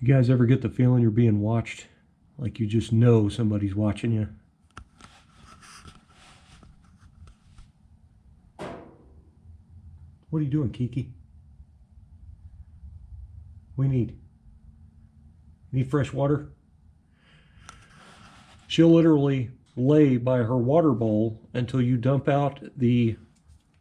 You guys ever get the feeling you're being watched? Like you just know somebody's watching you? What are you doing, Kiki? We need fresh water? She'll literally lay by her water bowl until you dump out the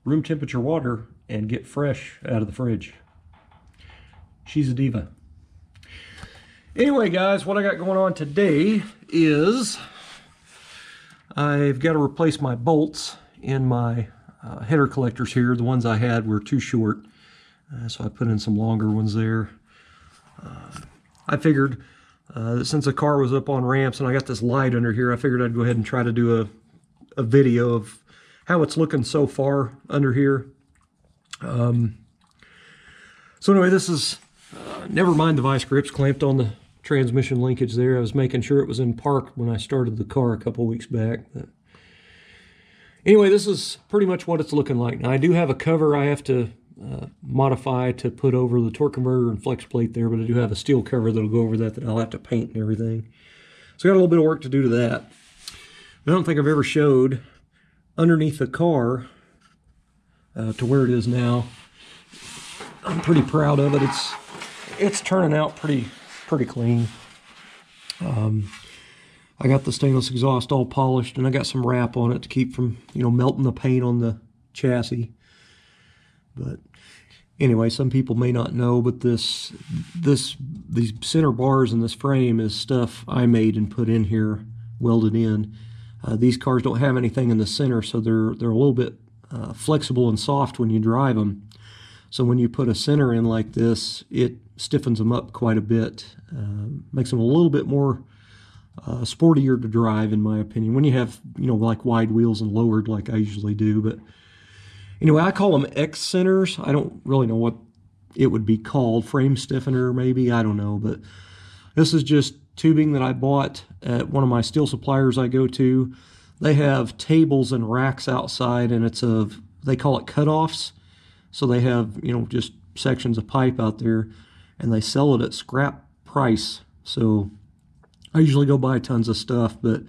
room temperature water and get fresh out of the fridge. She's a diva. Anyway, guys, what I got going on today is I've got to replace my bolts in my header collectors here. The ones I had were too short, so I put in some longer ones there. I figured that since the car was up on ramps and I got this light under here, I figured I'd go ahead and try to do a video of how it's looking so far under here. So anyway, this is, never mind the vice grips clamped on the transmission linkage there. I was making sure it was in park when I started the car a couple weeks back. But anyway, this is pretty much what it's looking like. Now I do have a cover I have to modify to put over the torque converter and flex plate there, but I do have a steel cover that'll go over that I'll have to paint and everything. So I got a little bit of work to do to that. I don't think I've ever showed underneath the car to where it is now. I'm pretty proud of it. It's turning out pretty clean. I got the stainless exhaust all polished, and I got some wrap on it to keep from, melting the paint on the chassis. But anyway, some people may not know, but these center bars in this frame is stuff I made and put in here, welded in. These cars don't have anything in the center, so they're a little bit flexible and soft when you drive them. So when you put a center in like this, it stiffens them up quite a bit, makes them a little bit more sportier to drive, in my opinion, when you have, like wide wheels and lowered like I usually do. But anyway, I call them X centers. I don't really know what it would be called, frame stiffener maybe, I don't know. But this is just tubing that I bought at one of my steel suppliers I go to. They have tables and racks outside, and they call it cutoffs. So they have, just sections of pipe out there, and they sell it at scrap price. So I usually go buy tons of stuff, but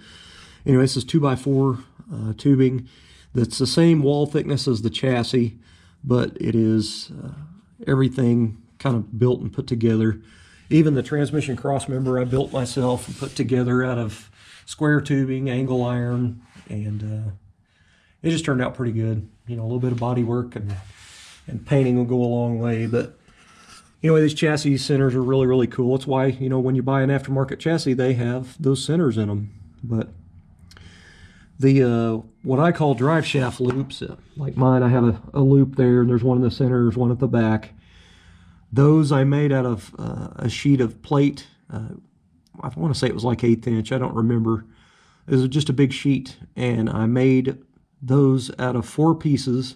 anyway, this is 2x4 tubing that's the same wall thickness as the chassis, but it is everything kind of built and put together. Even the transmission cross member I built myself and put together out of square tubing, angle iron, and it just turned out pretty good. A little bit of body work and painting will go a long way. But anyway, these chassis centers are really cool. That's why, when you buy an aftermarket chassis, they have those centers in them. But the what I call drive shaft loops, like mine, I have a loop there, and there's one in the center, there's one at the back. Those I made out of a sheet of plate. I want to say it was like 1/8 inch. I don't remember. It was just a big sheet, and I made those out of 4 pieces.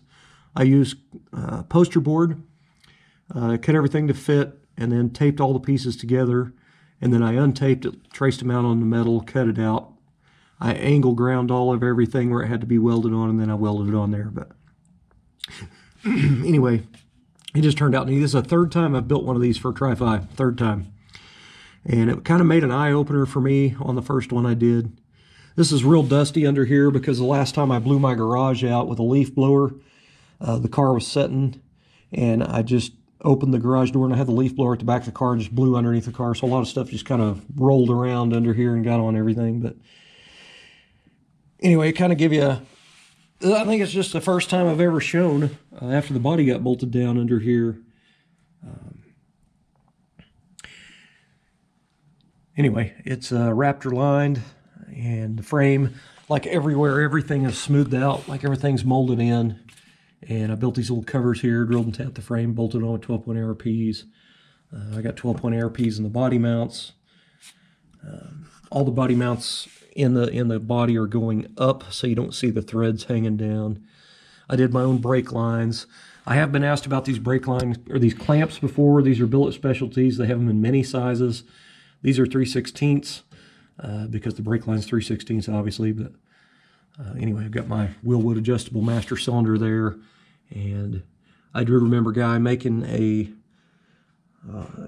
I used poster board, cut everything to fit, and then taped all the pieces together. And then I untaped it, traced them out on the metal, cut it out. I angle ground all of everything where it had to be welded on, and then I welded it on there. But anyway, it just turned out neat. This is the 3rd time I've built one of these for Tri-Fi, 3rd time. And it kind of made an eye-opener for me on the first one I did. This is real dusty under here because the last time I blew my garage out with a leaf blower, the car was setting, and I just opened the garage door and I had the leaf blower at the back of the car and just blew underneath the car. So a lot of stuff just kind of rolled around under here and got on everything. But anyway, it kind of give you I think it's just the first time I've ever shown after the body got bolted down under here. Anyway, it's Raptor lined, and the frame, like everywhere, everything is smoothed out, like everything's molded in. And I built these little covers here, drilled and tapped the frame, bolted on with 12-point ARPs. I got 12-point ARPs in the body mounts. All the body mounts in the body are going up, so you don't see the threads hanging down. I did my own brake lines. I have been asked about these brake lines, or these clamps before. These are Billet Specialties. They have them in many sizes. These are 3/16 because the brake line's 3/16 obviously, but anyway, I've got my Willwood adjustable master cylinder there. And I do remember a guy making a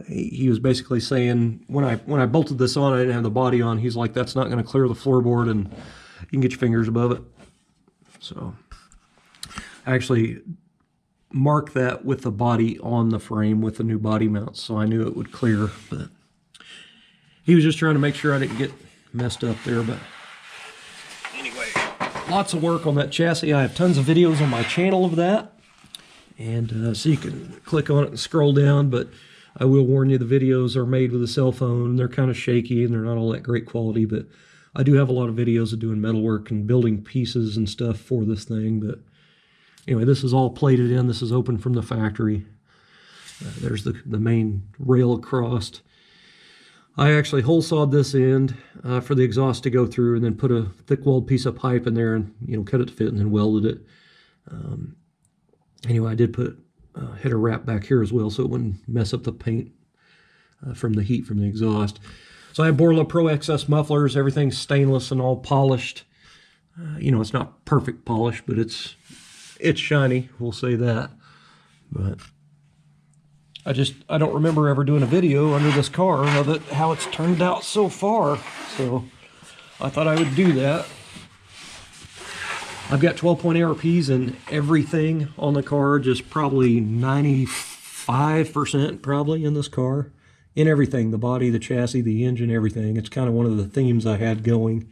He was basically saying, when I bolted this on, I didn't have the body on. He's like, that's not going to clear the floorboard, and you can get your fingers above it. So I actually marked that with the body on the frame with the new body mounts, so I knew it would clear. But he was just trying to make sure I didn't get messed up there. But anyway, lots of work on that chassis. I have tons of videos on my channel of that, and so you can click on it and scroll down. But I will warn you, the videos are made with a cell phone. They're kind of shaky and they're not all that great quality, but I do have a lot of videos of doing metalwork and building pieces and stuff for this thing. But anyway, this is all plated in. This is open from the factory. There's the main rail across. I actually hole sawed this end for the exhaust to go through, and then put a thick walled piece of pipe in there and cut it to fit, and then welded it. Anyway, I did put header wrap back here as well, so it wouldn't mess up the paint from the heat from the exhaust. So I have Borla Pro XS mufflers. Everything's stainless and all polished. It's not perfect polish, but it's shiny, we'll say that. But I don't remember ever doing a video under this car of it, how it's turned out so far. So I thought I would do that. I've got 12-point ARPs in everything on the car, just probably 95% probably in this car. In everything, the body, the chassis, the engine, everything. It's kind of one of the themes I had going.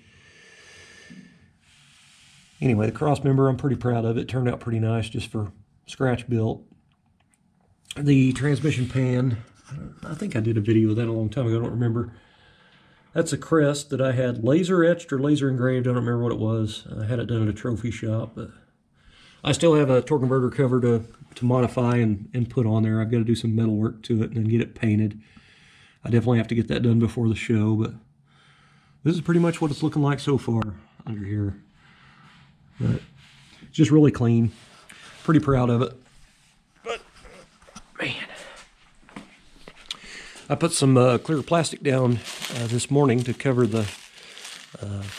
Anyway, the cross member, I'm pretty proud of it. Turned out pretty nice just for scratch built. The transmission pan, I think I did a video of that a long time ago, I don't remember. That's a crest that I had laser etched or laser engraved. I don't remember what it was. I had it done at a trophy shop, but I still have a torque converter cover to modify and put on there. I've got to do some metal work to it and then get it painted. I definitely have to get that done before the show, but this is pretty much what it's looking like so far under here. But it's just really clean. Pretty proud of it. But man, I put some clear plastic down this morning to cover the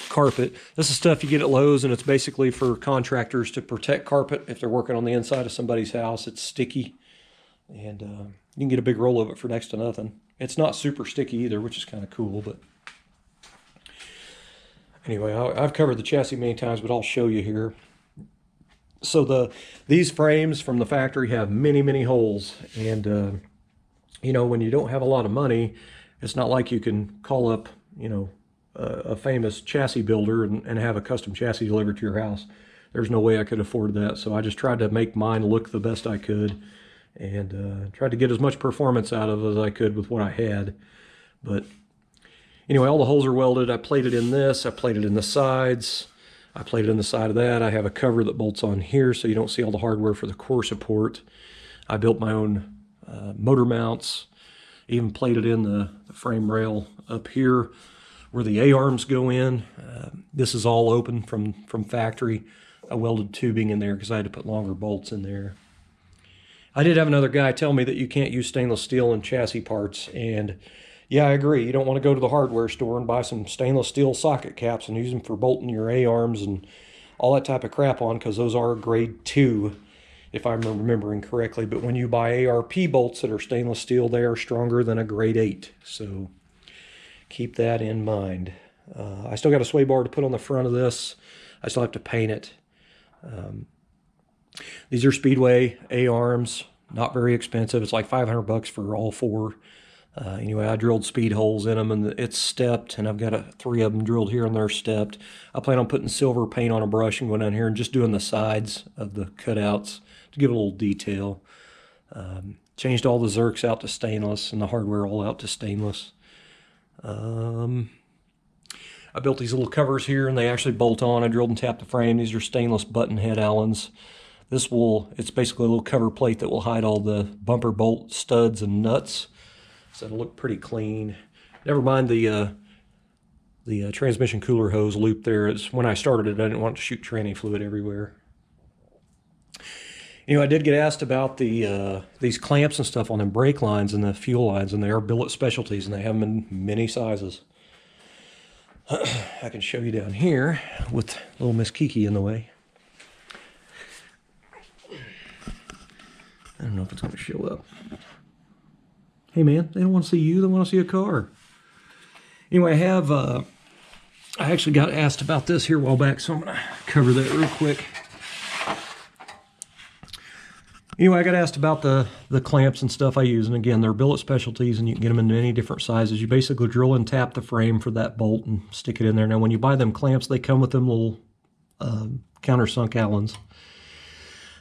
carpet. This is stuff you get at Lowe's, and it's basically for contractors to protect carpet if they're working on the inside of somebody's house. It's sticky, and you can get a big roll of it for next to nothing. It's not super sticky either, which is kind of cool. But anyway, I've covered the chassis many times, but I'll show you here. So these frames from the factory have many holes, and when you don't have a lot of money, it's not like you can call up, a famous chassis builder and have a custom chassis delivered to your house. There's no way I could afford that, so I just tried to make mine look the best I could, and tried to get as much performance out of it as I could with what I had. But anyway, all the holes are welded. I plated in this. I plated in the sides. I plated in the side of that. I have a cover that bolts on here so you don't see all the hardware for the core support. I built my own motor mounts, even plated in the frame rail up here where the A-arms go in. This is all open from factory. I welded tubing in there because I had to put longer bolts in there. I did have another guy tell me that you can't use stainless steel in chassis parts, and yeah, I agree. You don't want to go to the hardware store and buy some stainless steel socket caps and use them for bolting your A-arms and all that type of crap on, because those are grade 2, if I'm remembering correctly. But when you buy ARP bolts that are stainless steel, they are stronger than a grade 8. So keep that in mind. I still got a sway bar to put on the front of this. I still have to paint it. These are Speedway A-arms, not very expensive. It's like $500 for all 4. Anyway, I drilled speed holes in them, and it's stepped, and I've got 3 of them drilled here, and they're stepped. I plan on putting silver paint on a brush and going down here and just doing the sides of the cutouts to give it a little detail. Changed all the Zerks out to stainless and the hardware all out to stainless. I built these little covers here, and they actually bolt on. I drilled and tapped the frame. These are stainless button head Allens. It's basically a little cover plate that will hide all the bumper bolt studs and nuts. So it'll look pretty clean. Never mind the transmission cooler hose loop there. When I started it, I didn't want to shoot tranny fluid everywhere. I did get asked about these clamps and stuff on them brake lines and the fuel lines, and they are billet specialties, and they have them in many sizes. I can show you down here with little Miss Kiki in the way. I don't know if it's going to show up. hey man, they don't want to see you, they want to see a car. Anyway, I actually got asked about this here a while back, so I'm going to cover that real quick. Anyway, I got asked about the clamps and stuff I use, and again, they're billet specialties, and you can get them in many different sizes. You basically drill and tap the frame for that bolt and stick it in there. Now, when you buy them clamps, they come with them little countersunk Allens.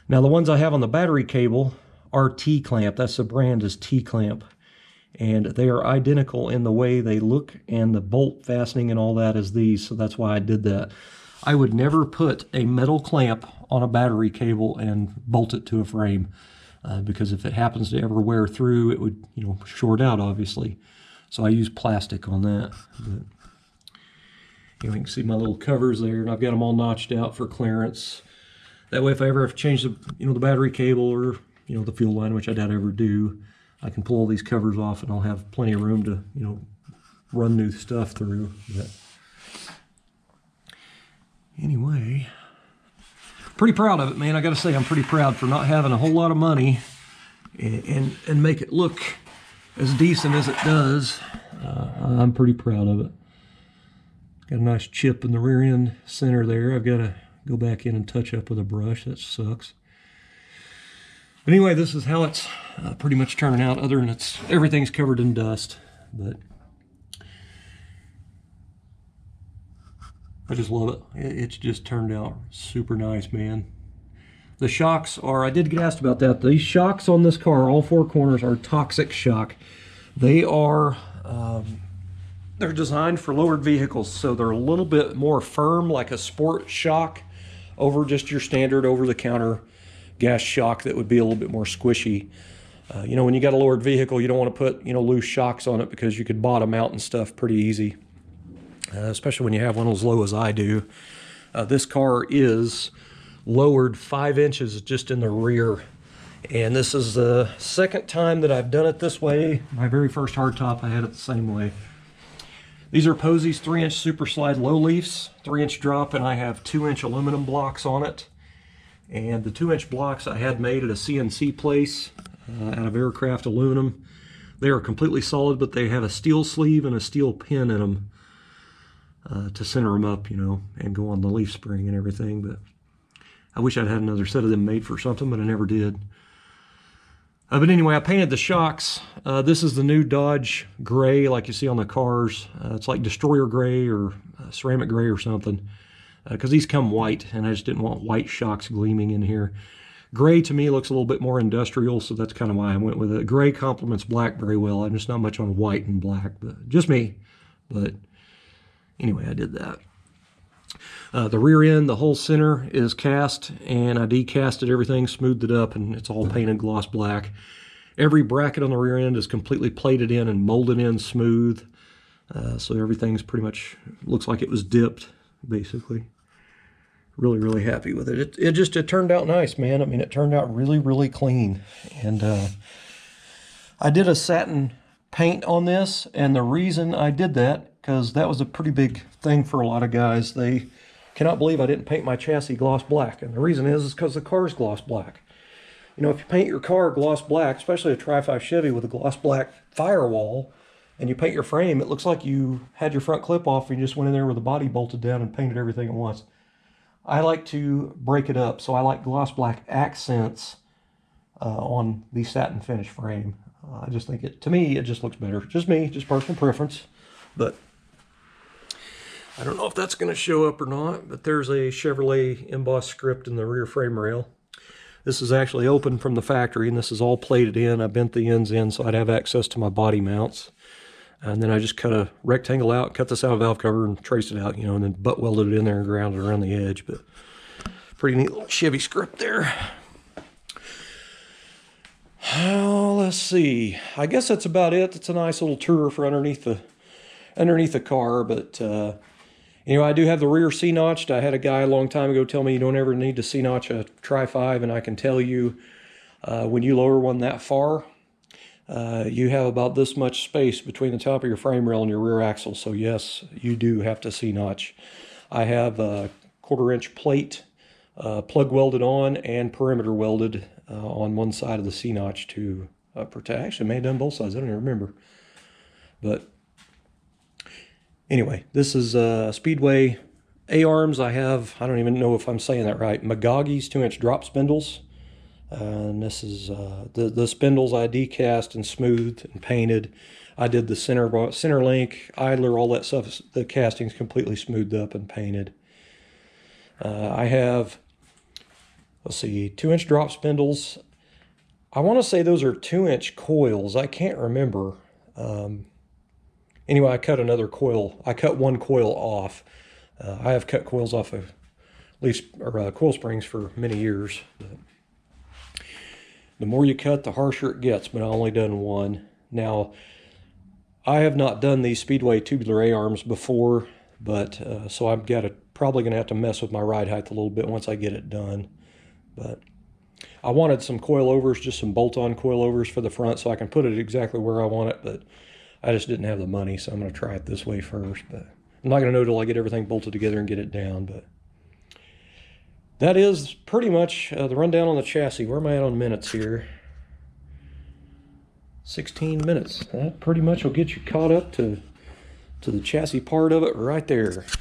Now, the ones I have on the battery cable are T-clamp. That's the brand is T-clamp, and they are identical in the way they look and the bolt fastening and all that as these, so that's why I did that. I would never put a metal clamp on a battery cable and bolt it to a frame because if it happens to ever wear through, it would, you know, short out, obviously. So I use plastic on that. But, you can see my little covers there, and I've got them all notched out for clearance. That way, if I ever have to change the, you know, the battery cable or, you know, the fuel line, which I doubt I ever do, I can pull all these covers off, and I'll have plenty of room to, you know, run new stuff through. But anyway, pretty proud of it, man. I got to say, I'm pretty proud for not having a whole lot of money and make it look as decent as it does. I'm pretty proud of it. Got a nice chip in the rear end center there. I've got to go back in and touch up with a brush. That sucks. But anyway, this is how it's pretty much turning out, other than everything's covered in dust. But I just love it. It's just turned out super nice, man. The shocks are, I did get asked about that. These shocks on this car, all four corners, are toxic shock. They are, they're designed for lowered vehicles, so they're a little bit more firm, like a sport shock, over just your standard over-the-counter gas shock that would be a little bit more squishy. You know, when you got a lowered vehicle, you don't want to put, you know, loose shocks on it because you could bottom out and stuff pretty easy. Especially when you have one as low as I do. This car is lowered 5 inches just in the rear, and this is the second time that I've done it this way. My very first hardtop, I had it the same way. These are Posey's 3-inch Super Slide low leafs, 3-inch drop, and I have 2-inch aluminum blocks on it. And the 2-inch blocks I had made at a CNC place out of aircraft aluminum. They are completely solid, but they have a steel sleeve and a steel pin in them to center them up, you know, and go on the leaf spring and everything. But I wish I'd had another set of them made for something, but I never did. But anyway, I painted the shocks. This is the new Dodge gray, like you see on the cars. It's like Destroyer gray or ceramic gray or something, because these come white, and I just didn't want white shocks gleaming in here. Gray to me looks a little bit more industrial, so that's kind of why I went with it. Gray complements black very well. I'm just not much on white and black, but just me. But anyway, I did that. The rear end, the whole center is cast, and I decasted everything, smoothed it up, and it's all painted gloss black. Every bracket on the rear end is completely plated in and molded in smooth, so everything's pretty much looks like it was dipped, basically. Really, really happy with it. It turned out nice, man. I mean, it turned out really, really clean. And I did a satin paint on this, and the reason I did that, because that was a pretty big thing for a lot of guys. They cannot believe I didn't paint my chassis gloss black, and the reason is because the car's gloss black. You know, if you paint your car gloss black, especially a Tri-5 Chevy with a gloss black firewall, and you paint your frame, it looks like you had your front clip off and you just went in there with the body bolted down and painted everything at once. I like to break it up, so I like gloss black accents on the satin finish frame. I just think to me, it just looks better. Just me, just personal preference, but I don't know if that's going to show up or not, but there's a Chevrolet embossed script in the rear frame rail. This is actually open from the factory, and this is all plated in. I bent the ends in so I'd have access to my body mounts. And then I just cut a rectangle out, cut this out of valve cover, and traced it out, you know, and then butt welded it in there and grounded it around the edge. But pretty neat little Chevy script there. Let's see. I guess that's about it. It's a nice little tour for underneath the car, but you know, I do have the rear C-notched. I had a guy a long time ago tell me you don't ever need to C-notch a Tri-5, and I can tell you when you lower one that far, you have about this much space between the top of your frame rail and your rear axle. So yes, you do have to C-notch. I have a 1/4-inch plate plug welded on and perimeter welded on one side of the C-notch to Actually, may have done both sides. I don't even remember. But anyway, this is Speedway A-arms. I don't even know if I'm saying that right, Magagi's 2-inch drop spindles. And this is the spindles I decast and smoothed and painted. I did the center link, idler, all that stuff. The casting's completely smoothed up and painted. I have, let's see, 2-inch drop spindles. I want to say those are 2-inch coils. I can't remember. Anyway, I cut another coil. I cut one coil off. I have cut coils off of coil springs for many years. But the more you cut, the harsher it gets, but I only done one. Now, I have not done these Speedway tubular A-arms before, but so I'm probably going to have to mess with my ride height a little bit once I get it done. But I wanted some coilovers, just some bolt-on coilovers for the front so I can put it exactly where I want it, but I just didn't have the money, so I'm going to try it this way first. But I'm not going to know till I get everything bolted together and get it down. But that is pretty much the rundown on the chassis. Where am I at on minutes here? 16 minutes. That pretty much will get you caught up to the chassis part of it right there.